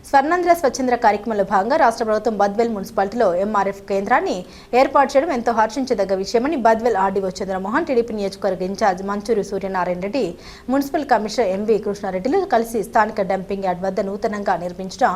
స్వర్ణాంధ్ర స్వచ్ఛంద్ర కార్యక్రమంలో భాగంగా రాష్ట్ర ప్రభుత్వం బద్వేల్ మున్సిపాలిటీలో ఎంఆర్ఎఫ్ కేంద్రాన్ని ఏర్పాటు చేయడం ఎంతో హర్షించదగ్గ విషయమని బద్వేల్ ఆర్డీఓ చంద్రమోహన్, టీడీపీ నియోజకవర్గ in charge Manchuri Suryanarayana Reddy, municipal commissioner MV కృష్ణారెడ్డిలు కలిసి స్థానిక డంపింగ్ యార్డ్ వద్ద నూతనంగా నిర్మించిన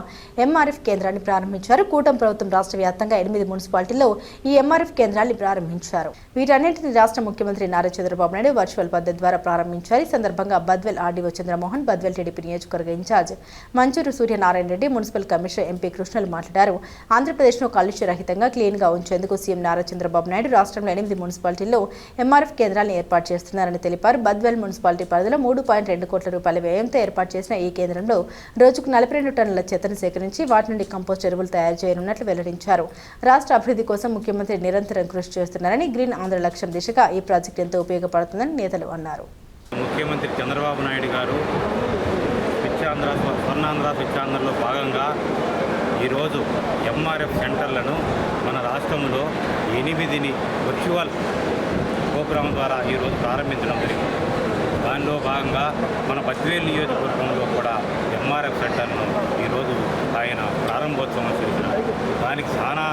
ఎంఆర్ఎఫ్ కేంద్రాన్ని ప్రారంభించారు. కూటమి ప్రభుత్వం రాష్ట్ర వ్యాప్తంగా 8 మున్సిపాలిటీల్లో ఈ ఎంఆర్ఎఫ్ కేంద్రాన్ని ప్రారంభించారు. వీటన్నింటినీ రాష్ట్ర ముఖ్యమంత్రి నారా చంద్రబాబు నాయుడు వర్చువల్ పద్ధతి ద్వారా ప్రారంభించారు. ఈ సందర్భంగా బద్వేల్ ఆర్డీఓ చంద్రమోహన్, బద్వేల్ టీడీపీ నియోజకవర్గ in charge Manchuri Suryanarayana Reddy, municipal commissioner MP కృష్ణలు మాట్లాడారు. ఆంధ్రప్రదేశ్ను కాలుష్య రహితంగా క్లీన్గా ఉంచేందుకు సీఎం నారా చంద్రబాబు నాయుడు రాష్ట్రంలో 8 మున్సిపాలిటీల్లో ఎంఆర్ఎఫ్ కేంద్రాలను ఏర్పాటు చేస్తున్నారని తెలిపారు. బద్వేల్ మున్సిపాలిటీ పరిధిలో 3.2 కోట్ల రూపాయల వ్యయంతో ఏర్పాటు చేసిన ఈ కేంద్రంలో రోజుకు 42 టన్నుల చెత్తను సేకరించి వాటి నుండి కంపోస్ట్ ఎరువులు తయారు చేయనున్నట్లు వెల్లడించారు. రాష్ట్ర అభివృద్ధి కోసం ముఖ్యమంత్రి నిరంతరం కృషి చేస్తున్నారని, గ్రీన్ ఆంధ్ర లక్ష్యం దిశగా ఈ ప్రాజెక్టు ఎంతో ఉపయోగపడుతుందని నేతలు అన్నారు. ముఖ్యమంత్రి చంద్రబాబు నాయుడు గారు స్వర్ణాంధ్ర స్వచ్ఛాంధ్రలో భాగంగా ఈరోజు ఎంఆర్ఎఫ్ సెంటర్లను మన రాష్ట్రంలో 8 వర్చువల్ ప్రోగ్రాం ద్వారా ఈరోజు ప్రారంభించడం జరిగింది. దానిలో భాగంగా మన బద్వేల్ నియోజకవర్గంలో కూడా ఎంఆర్ఎఫ్ సెంటర్ను ఈరోజు ఆయన ప్రారంభోత్సవం చేసినారు. దానికి చాలా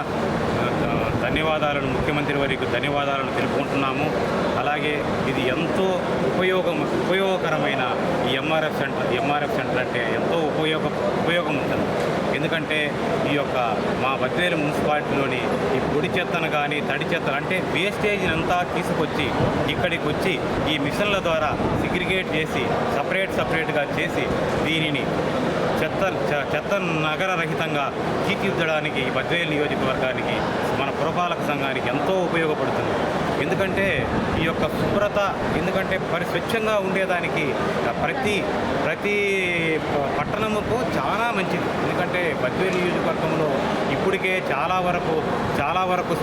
ధన్యవాదాలను, ముఖ్యమంత్రి వారికి ధన్యవాదాలను తెలుపుకుంటున్నాము. అలాగే ఇది ఎంతో ఉపయోగకరమైన ఈ ఎంఆర్ఎఫ్ సెంటర్ అంటే ఎంతో ఉపయోగం ఉంటుంది. ఎందుకంటే ఈ యొక్క మా బద్వేలు మున్సిపాలిటీలోని ఈ పొడి చెత్తను కానీ తడి చెత్తను అంటే వేస్టేజ్ని అంతా తీసుకొచ్చి ఇక్కడికి వచ్చి ఈ మిషన్ల ద్వారా సిగ్రిగేట్ చేసి సపరేట్గా చేసి దీనిని చెత్త నగర రహితంగా తీర్చిదిద్దడానికి ఈ బద్వేలు నియోజకవర్గానికి, మన పురపాలక సంఘానికి ఎంతో ఉపయోగపడుతుంది. ఎందుకంటే ఈ యొక్క శుభ్రత, ఎందుకంటే స్వచ్ఛంగా ఉండేదానికి ప్రతి పట్టణముకు చాలా మంచిది. ఎందుకంటే బద్వేలు నియోజకవర్గంలో ఇప్పటికే చాలా వరకు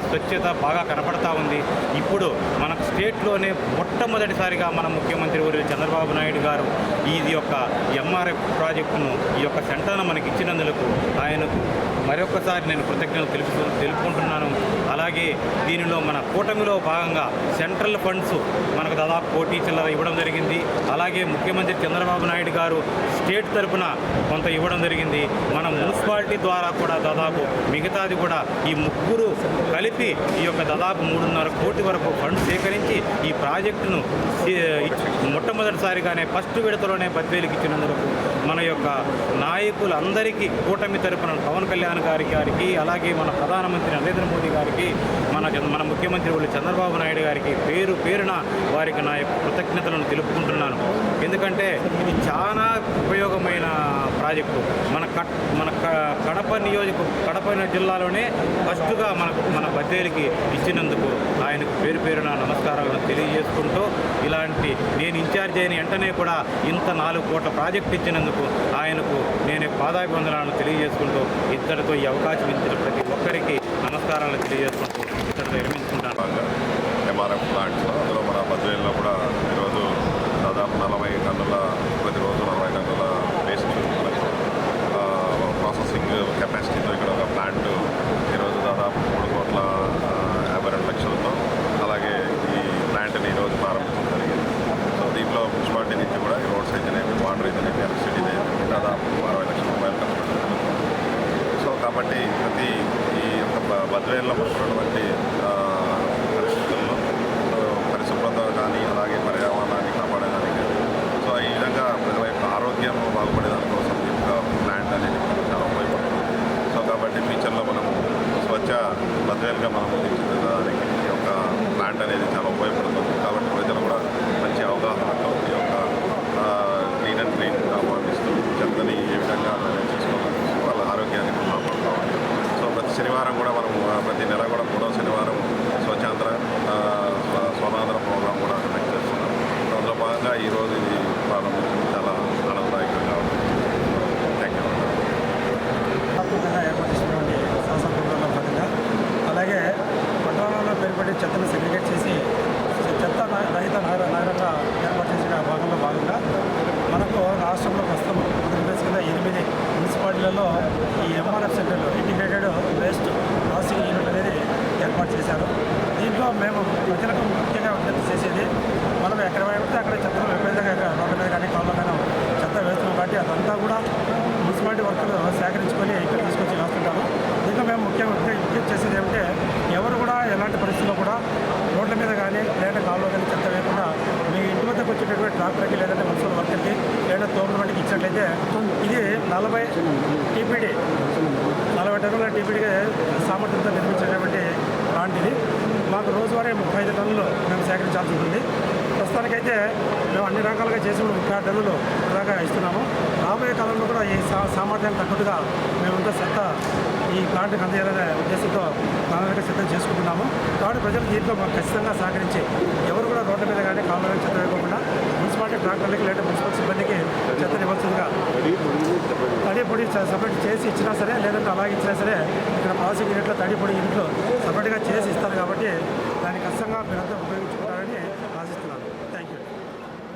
స్వచ్ఛత బాగా కనపడతా ఉంది. ఇప్పుడు మన స్టేట్లోనే మొట్టమొదటిసారిగా మన ముఖ్యమంత్రి వర్యులు చంద్రబాబు నాయుడు గారు ఈ యొక్క ఎంఆర్ఎఫ్ ప్రాజెక్టును, ఈ యొక్క సెంటర్ను మనకి ఇచ్చినందుకు ఆయనకు మరొకసారి నేను కృతజ్ఞతలు తెలుపుకుంటున్నాను. అలాగే దీనిలో మన కూటమిలో భాగంగా సెంట్రల్ ఫండ్స్ మనకు దాదాపు 1 కోటి చిల్లర ఇవ్వడం జరిగింది. అలాగే ముఖ్యమంత్రి చంద్రబాబు నాయుడు గారు స్టేట్ తరఫున కొంత ఇవ్వడం జరిగింది. మన మున్సిపాలిటీ ద్వారా కూడా దాదాపు మిగతాది కూడా ఈ ముగ్గురు కలిపి ఈ యొక్క దాదాపు 3.5 కోటి వరకు ఫండ్ సేకరించి ఈ ప్రాజెక్టును మొట్టమొదటిసారిగానే ఫస్ట్ విడతలోనే బద్వేలుకి ఇచ్చినందుకు మన యొక్క నాయకులందరికీ కూటమి తరపున పవన్ కళ్యాణ్ గారికి అలాగే మన ప్రధానమంత్రి నరేంద్ర మోదీ గారికి, మన ముఖ్యమంత్రి వాళ్ళు చంద్రబాబు నాయుడు గారికి పేరున వారికి నా యొక్క కృతజ్ఞతలను తెలుపుకుంటున్నాను. ఎందుకంటే ఇది చాలా ఉపయోగమైన ప్రాజెక్టు. మన కడప జిల్లాలోనే ఫస్ట్గా మన బద్వేలుకి ఇచ్చినందుకు ఆయనకు పేరున నమస్కారాలను తెలియజేసుకుంటూ, ఇలాంటి నేను ఇన్ఛార్జ్ అయిన వెంటనే కూడా ఇంత 4 కోట్ల ప్రాజెక్ట్ ఇచ్చినందుకు ఆయనకు నేను పాదాభివందనాలను తెలియజేసుకుంటూ ఇద్దరితో ఈ అవకాశం ఇచ్చిన ప్రతి ఒక్కరికి నమస్కారాలు తెలియజేసుకుంటూ ఇద్దరితో విరమించుకుంటాను. ఎంఆర్ఎఫ్ ప్లాంట్స్లో అందులో మన బద్వేల్లో కూడా ఈరోజు దాదాపు 40 టన్నుల ప్రతిరోజు 40 టన్నుల వేస్ట్ ప్రాసెసింగ్ కెపాసిటీతో ఇక్కడ ఒక ప్లాంట్ ఈరోజు దాదాపు 3,52,00,000తో అలాగే ఈ ప్లాంట్ని ఈరోజు ప్రారంభించడం జరిగింది. సో దీంట్లో మున్సిపాలిటీ నుంచి కూడా ఈ రోడ్స్ అయితేనేమి, వాటర్ అయితేనేమి, ఎలక్ట్రిసిటీ అయితేనేమి దాదాపు 60 లక్షల రూపాయలు ఖర్చు పెట్టడం. సో కాబట్టి ఈ యొక్క బద్వేల్లో ఉన్నటువంటి పరిస్థితుల్లో పరిశుభ్రత కానీ అలాగే పర్యావరణాన్ని కాపాడేదానికి, సో ఈ విధంగా ప్రజల యొక్క ఆరోగ్యం బాగుపడేదాని కోసం ఈ యొక్క ప్లాంట్ అనేది చాలా ఉపయోగపడుతుంది. సో కాబట్టి ఫ్యూచర్లో మనము స్వచ్ఛ బద్వేలుగా మనం తీర్చిదిద్దడానికి ఈ యొక్క ప్లాంట్ అనేది చాలా ఉపయోగపడుతుంది. కాబట్టి ప్రజలు కూడా మంచి అవగాహనతో ఈ యొక్క క్లీన్ అండ్ క్లీన్గా భావిస్తూ చెత్తని ఏ విధంగా చేసుకోవాలి, వాళ్ళ ఆరోగ్యాన్ని కాపాడుకోవాలి. సో ప్రతి శనివారం కూడా మనము ప్రతి నెల కూడా 3వ శనివారం స్వచ్ఛాంధ్ర స్వర్ణాంధ్ర ప్రోగ్రాం కూడా కండక్ట్ చేస్తున్నాం. అందులో భాగంగా ఈరోజు ఇది ప్రారంభించడం చాలా ఆనందదాయకంగా ఉంది. Thank you. ఏర్పాటు చేసినటువంటి శాసన ప్రోగ్రాంలో భాగంగా అలాగే పట్టణంలో పేరుపడి చెత్తను సెగ్రిగేట్ చేసి చెత్త రహిత నగరంగా ఏర్పాటు చేసిన భాగంగా మనకు రాష్ట్రంలో ప్రస్తుతం ఆంధ్రప్రదేశ్ కింద 8 మున్సిపాలిటీలలో ఈ ఎంఆర్ఎఫ్ సెంటర్లో ఇంటిగ్రేటెడ్ వేస్ట్ ప్రాసెసింగ్ యూనిట్ అనేది ఏర్పాటు చేశారు. దీంట్లో మేము ప్రజలకు ముఖ్యంగా విజ్ఞప్తి చేసేది, మనం ఎక్కడ పడితే అక్కడ చెత్తను విపరీతంగా రోడ్ల మీద కానీ కాళ్ళ మీద చెత్త వేస్తున్నాం కాబట్టి అదంతా కూడా మున్సిపల్ మున్సిపాలిటీ వర్కులు సేకరించుకొని ఇక్కడ తీసుకొచ్చి వేస్తుంటాము. దీంట్లో మేము ముఖ్యంగా విజ్ఞప్తి చేసేది ఏమంటే ఎవరు కూడా ఎలాంటి పరిస్థితుల్లో కూడా రోడ్ల మీద కానీ లేదా కాలువలో కానీ చెత్త వేయకుండా మీ ఇంటి వద్దకు వచ్చేటటువంటి ట్రాక్టర్కి లేదంటే మున్సిపల్ వర్కర్కి లేదా తోపుడు బండికి ఇచ్చినట్లయితే ఇది 40 టీపీడీ 40 టన్నుల టీపీడీగా సామర్థ్యంతో నిర్మించేటువంటి ప్లాంట్ ఇది. మాకు రోజువారీ 35 టన్నులు మేము సేకరించాల్సి ఉంటుంది. ప్రస్తుతానికైతే మేము అన్ని రకాలుగా చేసి 36 టన్నులు దాకా ఇస్తున్నాము. రాబోయే కాలంలో కూడా ఈ సామర్థ్యానికి తగ్గట్టుగా మేమంతా చెత్త ఈ ప్లాంట్కి అందజేయాలనే ఉద్దేశంతో ప్రణాళిక సిద్ధం చేసుకుంటున్నాము. కాబట్టి ప్రజలు దీంట్లో మాకు ఖచ్చితంగా సహకరించి ఎవరు కూడా రోడ్ల మీద కానీ కాలువ చెత్త వేయకుండా మున్సిపాలిటీ ట్రాక్టర్లకి లేదా మున్సిపల్ సిబ్బందికి చెత్తని ఇవ్వాల్సిందిగా తడి పొడి సపరేట్ చేసి ఇచ్చినా సరే లేదంటే అలాగే ఇచ్చినా సరే ఇక్కడ ప్రాసెసింగ్ యూనిట్లో తడి పొడి యూనిట్లు సపరేట్గా చేసి ఇస్తారు. కాబట్టి దాన్ని ఖచ్చితంగా మీరంతా ఉపయోగించుకోవాలి.